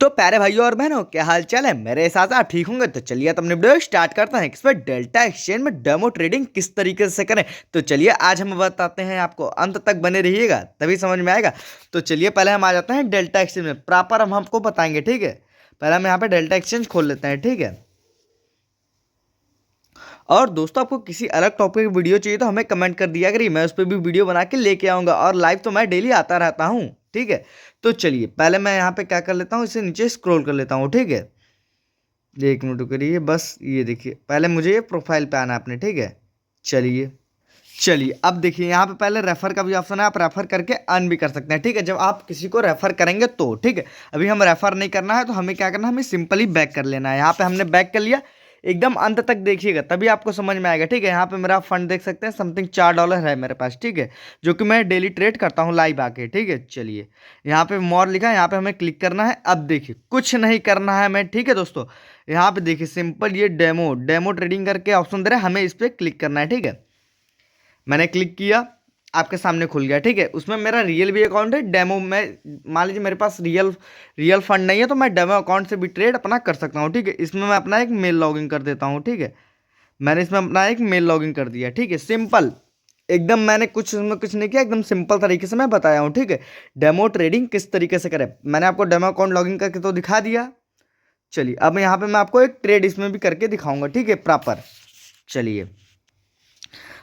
तो प्यारे भाइयों और बहनों, क्या हाल चाल है। मेरे साथ आप ठीक होंगे। तो चलिए तो अपने वीडियो स्टार्ट करते हैं। इस पर डेल्टा एक्सचेंज में डेमो ट्रेडिंग किस तरीके से करें, तो चलिए आज हम बताते हैं आपको। अंत तक बने रहिएगा तभी समझ में आएगा। तो चलिए पहले हम आ जाते हैं डेल्टा एक्सचेंज में। प्रॉपर हम आपको बताएंगे, ठीक है। पहले हम यहाँ पे डेल्टा एक्सचेंज खोल लेते हैं, ठीक है। और दोस्तों, आपको किसी अलग टॉपिक की वीडियो चाहिए तो हमें कमेंट कर दिया करिए, मैं उस पर भी वीडियो बना के लेके आऊँगा। और लाइव तो मैं डेली आता रहता हूँ, ठीक है। तो चलिए पहले मैं यहाँ पे क्या कर लेता हूँ, इसे नीचे स्क्रॉल कर लेता हूँ, ठीक है। 1 मिनट करिए बस। ये देखिए, पहले मुझे ये प्रोफाइल पे आना है अपने, ठीक है। चलिए चलिए अब देखिए, यहाँ पे पहले रेफर का भी ऑप्शन है। आप रेफर करके अर्न भी कर सकते हैं, ठीक है, जब आप किसी को रेफर करेंगे तो, ठीक है। अभी हम रेफर नहीं करना है तो हमें क्या करना है, हमें सिंपली बैक कर लेना है। यहाँ पे हमने बैक कर लिया। एकदम अंत तक देखिएगा तभी आपको समझ में आएगा, ठीक है। यहाँ पे मेरा फंड देख सकते हैं, समथिंग $4 है मेरे पास, ठीक है, जो कि मैं डेली ट्रेड करता हूँ लाइव आके, ठीक है। चलिए यहाँ पे मोर लिखा है, यहाँ पे हमें क्लिक करना है। अब देखिए कुछ नहीं करना है मैं, ठीक है दोस्तों। यहाँ पे देखिए सिंपल ये डेमो डेमो ट्रेडिंग करके ऑप्शन दे रहा है, हमें इस पर क्लिक करना है, ठीक है। मैंने क्लिक किया, आपके सामने खुल गया, ठीक है। उसमें मेरा रियल भी अकाउंट है, डेमो में मान लीजिए मेरे पास रियल रियल फंड नहीं है तो मैं डेमो अकाउंट से भी ट्रेड अपना कर सकता हूँ, ठीक है। इसमें मैं अपना एक मेल लॉगिन कर देता हूँ, ठीक है। मैंने इसमें अपना एक मेल लॉगिन कर दिया, ठीक है। सिंपल एकदम, मैंने कुछ इसमें कुछ नहीं किया, एकदम सिंपल तरीके से मैं बताया हूँ, ठीक है। डेमो ट्रेडिंग किस तरीके से करें, मैंने आपको डेमो अकाउंट लॉगिन करके तो दिखा दिया। चलिए अब यहाँ पे मैं आपको एक ट्रेड इसमें भी करके दिखाऊंगा, ठीक है, प्रॉपर। चलिए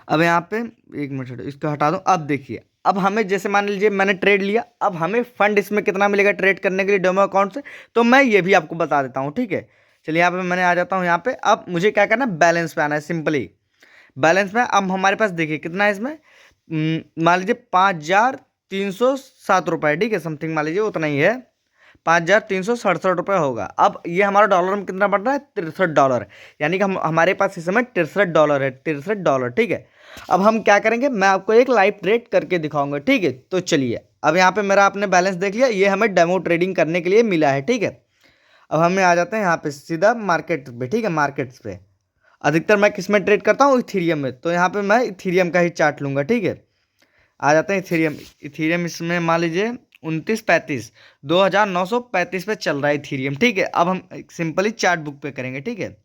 अब यहाँ पे 1 मिनट इसको हटा दूँ। अब देखिए, अब हमें जैसे मान लीजिए मैंने ट्रेड लिया, अब हमें फंड इसमें कितना मिलेगा ट्रेड करने के लिए डेमो अकाउंट से, तो मैं ये भी आपको बता देता हूँ, ठीक है। चलिए यहाँ पे मैंने आ जाता हूँ यहाँ पे। अब मुझे क्या करना है, बैलेंस पे आना है सिंपली। बैलेंस में अब हमारे पास देखिए कितना है इसमें, मान लीजिए 5,307 रुपये, ठीक है, समथिंग मान लीजिए उतना ही है। 5,367 रुपये होगा। अब ये हमारा डॉलर में कितना बढ़ रहा है, $63, यानी कि हमारे पास इस समय $63 है, $63, ठीक है। अब हम क्या करेंगे, मैं आपको एक लाइव ट्रेड करके दिखाऊंगा, ठीक है। तो चलिए अब यहाँ पे मेरा आपने बैलेंस देख लिया, ये हमें डेमो ट्रेडिंग करने के लिए मिला है, ठीक है। अब हमें आ जाते हैं यहाँ पे सीधा मार्केट पे, ठीक है। मार्केट्स पे अधिकतर मैं किस में ट्रेड करता हूँ, इथीरियम में, तो यहाँ पे मैं इथीरियम का ही चार्ट लूंगा, ठीक है। आ जाते हैं इथीरियम। इथीरियम इसमें मान लीजिए 2935 2,935 पे चल रहा है इथीरियम, ठीक है। अब हम सिंपली चार्ट बुक पे करेंगे, ठीक है।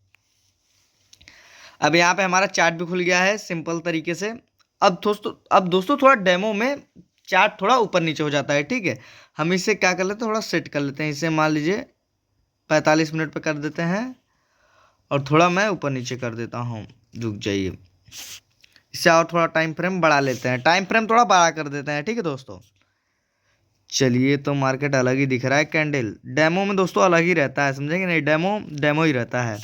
अब यहाँ पे हमारा चार्ट भी खुल गया है सिंपल तरीके से। अब दोस्तों थोड़ा डेमो में चार्ट थोड़ा ऊपर नीचे हो जाता है, ठीक है। हम इसे क्या कर लेते हैं, थोड़ा सेट कर लेते हैं। इसे मान लीजिए 45 मिनट पे कर देते हैं, और थोड़ा मैं ऊपर नीचे कर देता हूँ, रुक जाइए। इससे और थोड़ा टाइम फ्रेम बढ़ा लेते हैं, टाइम फ्रेम थोड़ा बड़ा कर देते हैं, ठीक है दोस्तों। चलिए तो मार्केट अलग ही दिख रहा है, कैंडल डेमो में दोस्तों अलग ही रहता है, समझेंगे नहीं, डेमो डेमो ही रहता है।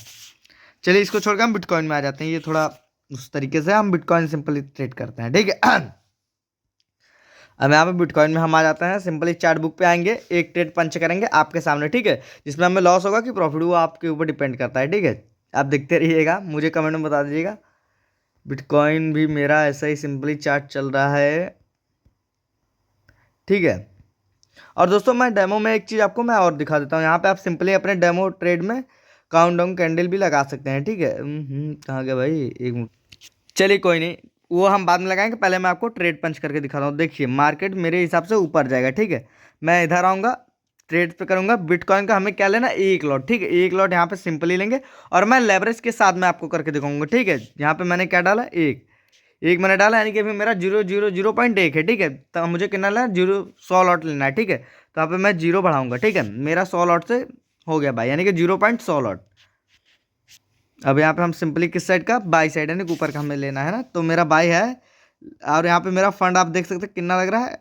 चलिए इसको छोड़कर हम बिटकॉइन में आ जाते हैं। ये थोड़ा उस तरीके से हम बिटकॉइन सिंपली ट्रेड करते हैं, ठीक है। अब यहाँ पे बिटकॉइन में हम आ जाते हैं, सिंपली चार्ट बुक पे आएंगे, एक ट्रेड पंच करेंगे आपके सामने, ठीक है। जिसमें हमें लॉस होगा कि प्रॉफिट, वो आपके ऊपर डिपेंड करता है, ठीक है। आप देखते रहिएगा, मुझे कमेंट में बता दीजिएगा। बिटकॉइन भी मेरा ऐसा ही सिंपली चार्ट चल रहा है, ठीक है। और दोस्तों मैं डेमो में एक चीज़ आपको मैं और दिखा देता हूँ। यहाँ पे आप सिंपली अपने डेमो ट्रेड में काउंट डाउन कैंडल भी लगा सकते हैं, ठीक है। कहाँ गया भाई, एक मिनट। चलिए कोई नहीं, वो हम बाद में लगाएंगे, पहले मैं आपको ट्रेड पंच करके दिखाता हूँ। देखिए मार्केट मेरे हिसाब से ऊपर जाएगा, ठीक है। मैं इधर आऊँगा, ट्रेड पे करूँगा। बिटकॉइन का हमें क्या लेना, एक लॉट, ठीक है। एक लॉट यहाँ पे सिंपली लेंगे, और मैं लेवरेज के साथ में आपको करके दिखाऊंगा, ठीक है। यहाँ पे मैंने क्या डाला, एक एक मैंने डाला, यानी कि अभी मेरा 0.001 है, ठीक है। तो मुझे कितना लेना है, 100 लॉट लेना है, ठीक है। तो यहाँ पे मैं 0 बढ़ाऊंगा, ठीक है। मेरा 100 लॉट से हो गया भाई, यानी कि 0.100 लॉट। अब यहाँ पे हम सिंपली किस साइड का, बाई साइड, यानी कि ऊपर का हमें लेना है ना, तो मेरा बाई है। और यहाँ पे मेरा फंड आप देख सकते हैं कितना लग रहा है,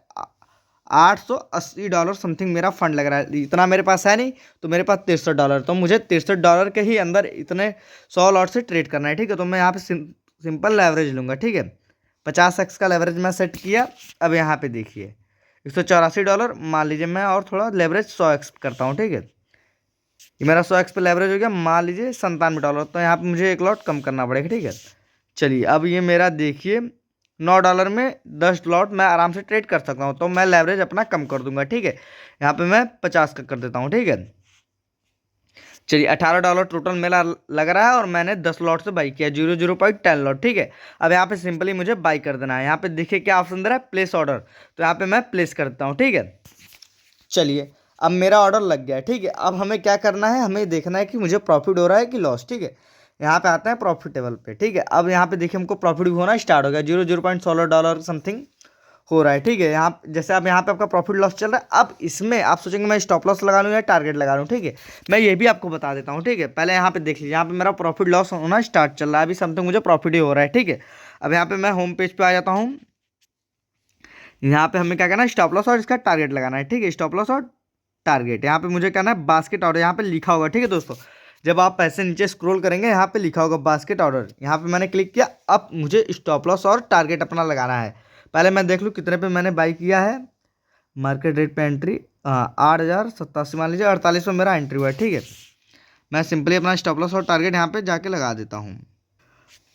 $880 समथिंग मेरा फंड लग रहा है। इतना मेरे पास है नहीं, तो मेरे पास $63, तो मुझे $63 के ही अंदर इतने 100 लॉट से ट्रेड करना है, ठीक है। तो मैं यहाँ पे सिंपल लेवरेज लूँगा, ठीक है। 50x का लेवरेज मैं सेट किया। अब यहाँ पे देखिए $184 मान लीजिए, मैं और थोड़ा लेवरेज 100x करता हूँ, ठीक है। ये मेरा 100x पे लेवरेज हो गया, मान लीजिए $97, तो यहाँ पे मुझे एक लॉट कम करना पड़ेगा, ठीक है। चलिए अब ये मेरा देखिए $9 में 10 लॉट मैं आराम से ट्रेड कर सकता हूँ, तो मैं लेवरेज अपना कम कर दूंगा, ठीक है। यहाँ पे मैं 50 का कर देता हूँ, ठीक है। चलिए $18 टोटल मेरा लग रहा है, और मैंने 10 लॉट से बाई किया, 0.10 लॉट, ठीक है। अब यहाँ पे सिंपली मुझे बाई कर देना है। यहाँ पे देखिए क्या ऑप्शन दे रहा है, प्लेस ऑर्डर, तो यहाँ पे मैं प्लेस करता हूँ, ठीक है। चलिए अब मेरा ऑर्डर लग गया है, ठीक है। अब हमें क्या करना है, हमें देखना है कि मुझे प्रॉफिट हो रहा है कि लॉस, ठीक है। यहाँ पे आते हैं प्रॉफिटेबल पे, ठीक है। अब यहाँ पे देखिए हमको प्रॉफिट भी होना स्टार्ट हो गया, 0.16 डॉलर समथिंग हो रहा है, ठीक है। यहाँ जैसे अब यहाँ पे आपका प्रॉफिट लॉस चल रहा है। अब इसमें आप सोचेंगे मैं स्टॉप लॉस लगा लूँ या टारगेट लगा लूँ, ठीक है। मैं ये भी आपको बता देता हूँ, ठीक है। पहले यहाँ पे देख लीजिए, यहाँ पे मेरा प्रॉफिट लॉस होना स्टार्ट चल रहा है, अभी समथिंग मुझे प्रॉफिट ही हो रहा है, ठीक है। अब यहाँ पे मैं होम पेज पे आ जाता हूँ। यहाँ पे हमें क्या करना है, स्टॉप लॉस और इसका टारगेट लगाना है, ठीक है। स्टॉप लॉस और टारगेट यहाँ पे मुझे करना है बास्केट ऑर्डर, यहाँ पे लिखा होगा, ठीक है दोस्तों। जब आप ऐसे नीचे स्क्रॉल करेंगे, यहाँ पे लिखा होगा बास्केट ऑर्डर, यहाँ पे मैंने क्लिक किया। अब मुझे स्टॉप लॉस और टारगेट अपना लगाना है। पहले मैं देख लूँ कितने पे मैंने बाई किया है। मार्केट रेट पे एंट्री, हाँ 8,087 मान लीजिए, 48 पे मेरा एंट्री हुआ है, ठीक है। मैं सिंपली अपना स्टॉप लॉस और टारगेट यहाँ पे जाके लगा देता हूँ।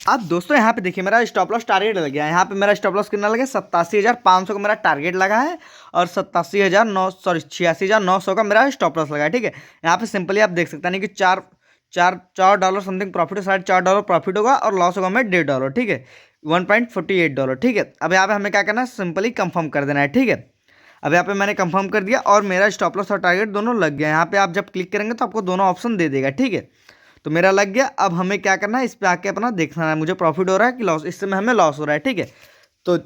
अब दोस्तों यहाँ पे देखिए मेरा स्टॉप लॉस टारगेट लग गया है। यहाँ पे मेरा स्टॉप लॉस कितना लगा, 87,500 का मेरा टारगेट लगा है और 86,900 का मेरा स्टॉप लॉस लगा है, ठीक है। यहाँ पे सिंपली आप देख सकते हैं कि चार डॉलर समथिंग प्रॉफिट है, $4.5 प्रॉफिट होगा और लॉस होगा हमें $1.5, ठीक है। $1.48, ठीक है। अब यहाँ पे हमें क्या करना है, सिंपली कंफर्म कर देना है, ठीक है। अब यहाँ पे मैंने कंफर्म कर दिया और मेरा स्टॉप लॉस और टारगेट दोनों लग गया। यहाँ पे आप जब क्लिक करेंगे तो आपको दोनों ऑप्शन दे देगा, ठीक है। तो मेरा लग गया। अब हमें क्या करना है, इस पे आके अपना देखना है मुझे प्रॉफिट हो रहा है कि लॉस। इस समय हमें लॉस हो रहा है, ठीक है। तो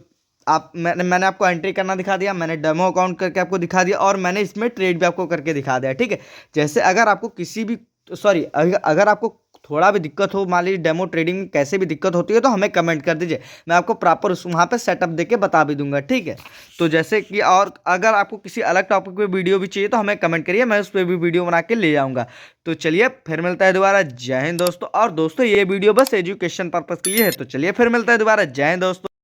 आप मैंने आपको एंट्री करना दिखा दिया, मैंने डेमो अकाउंट करके आपको दिखा दिया और मैंने इसमें ट्रेड भी आपको करके दिखा दिया, ठीक है। जैसे अगर आपको किसी भी सॉरी अगर आपको थोड़ा भी दिक्कत हो, मान लीजिए डेमो ट्रेडिंग में कैसे भी दिक्कत होती है, तो हमें कमेंट कर दीजिए, मैं आपको प्रॉपर उस वहाँ पे सेटअप देके बता भी दूंगा, ठीक है। तो जैसे कि और अगर आपको किसी अलग टॉपिक पे वीडियो भी चाहिए तो हमें कमेंट करिए, मैं उस पर भी वीडियो बना के ले आऊँगा। तो चलिए फिर मिलता है दोबारा। जय हिंद दोस्तों। और दोस्तों ये वीडियो बस एजुकेशन पर्पज़ के लिए है, तो चलिए फिर मिलता है दोबारा। जय हिंद दोस्तों।